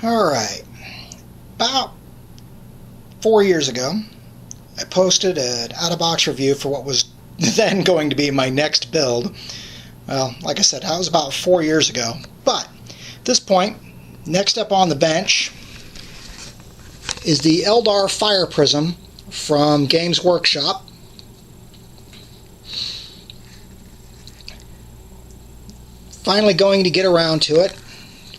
Alright, about 4 years ago, I posted an out-of-box review for what was then going to be my next build. Well, like I said, that was about 4 years ago. But at this point, next up on the bench is the Eldar Fire Prism from Games Workshop. Finally going to get around to it.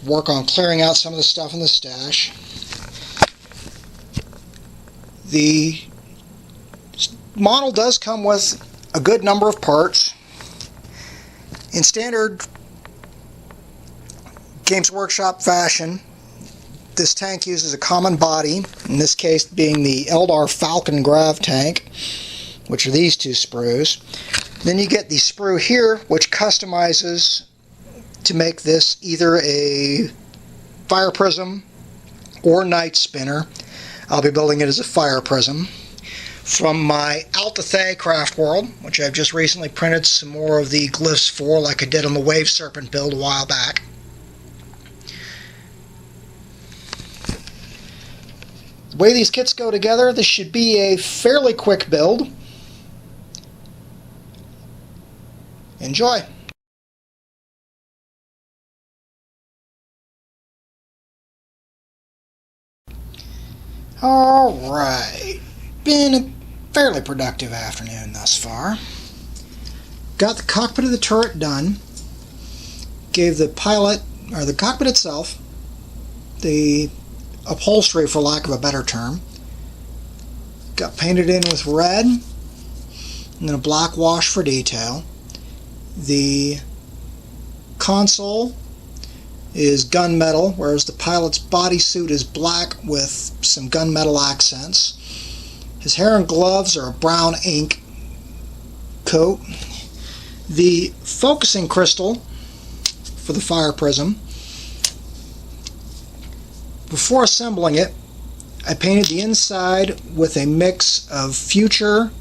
Work on clearing out some of the stuff in the stash. The model does come with a good number of parts. In standard Games Workshop fashion, this tank uses a common body, in this case being the Eldar Falcon Grav tank, which are these two sprues. Then you get the sprue here, which customizes to make this either a fire prism or night spinner. I'll be building it as a fire prism. From my Altathay craft world, which I've just recently printed some more of the glyphs for, like I did on the Wave Serpent build a while back. The way these kits go together, this should be a fairly quick build. Enjoy! Alright, been a fairly productive afternoon thus far. Got the cockpit of the turret done. Gave the pilot, or the cockpit itself, the upholstery for lack of a better term. Got painted in with red, and then a black wash for detail. The console is gunmetal, whereas the pilot's bodysuit is black with some gunmetal accents. His hair and gloves are a brown ink coat. The focusing crystal for the fire prism, before assembling it, I painted the inside with a mix of Future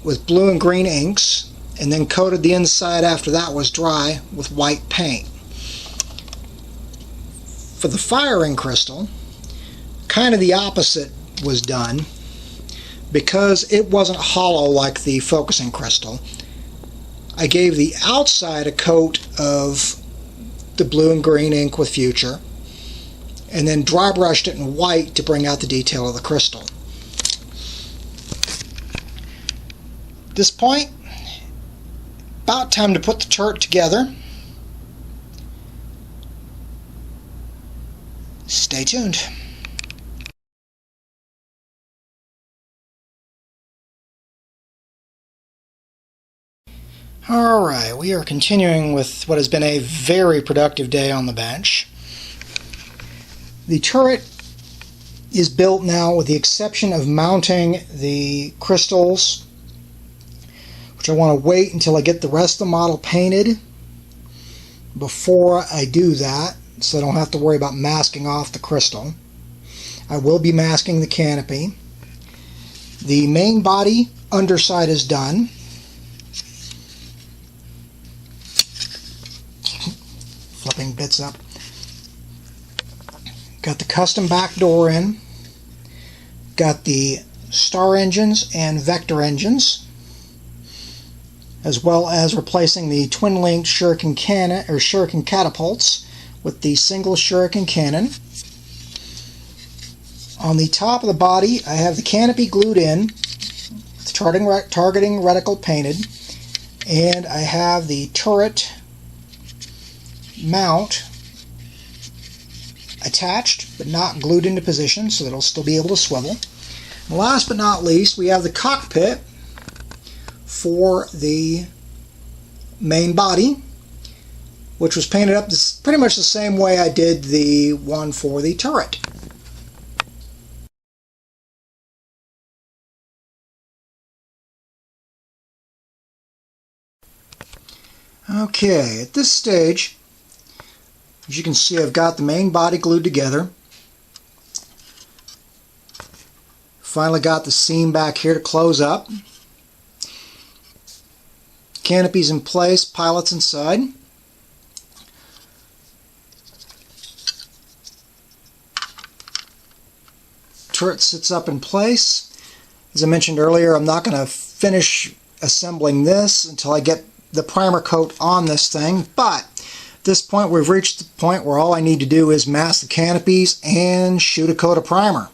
with blue and green inks, and then coated the inside after that was dry with white paint. For the firing crystal, kind of the opposite was done. Because it wasn't hollow like the focusing crystal, I gave the outside a coat of the blue and green ink with Future, and then dry brushed it in white to bring out the detail of the crystal. At this point, about time to put the turret together. Stay tuned. Alright, we are continuing with what has been a very productive day on the bench. The turret is built now with the exception of mounting the crystals, which I want to wait until I get the rest of the model painted before I do that, so I don't have to worry about masking off the crystal. I will be masking the canopy. The main body underside is done. Flipping bits up. Got the custom back door in. Got the star engines and vector engines, as well as replacing the twin-linked shuriken cannon or shuriken catapults with the single shuriken cannon. On the top of the body, I have the canopy glued in, with targeting reticle painted, and I have the turret mount attached but not glued into position, so that it'll still be able to swivel. And last but not least, we have the cockpit for the main body, which was painted up pretty much the same way I did the one for the turret. Okay, at this stage, as you can see, I've got the main body glued together. Finally got the seam back here to close up. Canopy's in place, pilot's inside. turret sits up in place. As I mentioned earlier, I'm not going to finish assembling this until I get the primer coat on this thing, but at this point we've reached the point where all I need to do is mask the canopies and shoot a coat of primer.